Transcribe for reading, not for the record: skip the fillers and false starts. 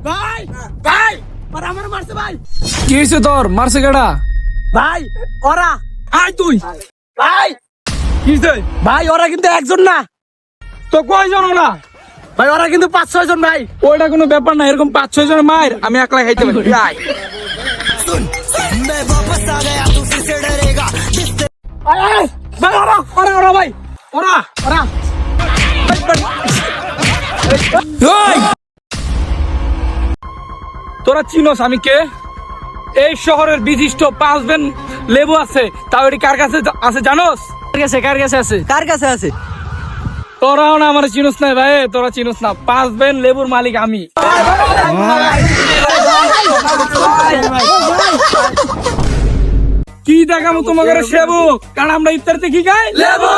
ভাই ভাই ওরা আমার মারছে ভাই। কি হয়েছে তোর? মারছে কেডা? ভাই ওরা আয় তুই। ভাই কি হয়েছে? ভাই ওরা কিন্তু একজন না তো কয়জন ওরা? ভাই, ওরা কিন্তু 5-6 জন ভাই। ওইটা কোনো ব্যাপার না, এরকম 5-6 জন মায়ের আমি একলা খাইতে পারি। আয়। আয়, আয়, ভাই ওরা ওরা ওরা ভাই ওরা ওরা ওই! তোরা চিনোস আমি কে? এই শহরের বিশিষ্ট 5 বেন লেবু আছে, তাও এটি কার কাছে আছে জানোস? কার কাছে আছে? তোরাও না আমার চিনোস না ভাই, তোরা চিনোস না। 5 বেন লেবুর মালিক আমি। কি দেখাবো তোমাকে সেবু? কারণ আমরা ইফতারিতে কি খাই? লেবু।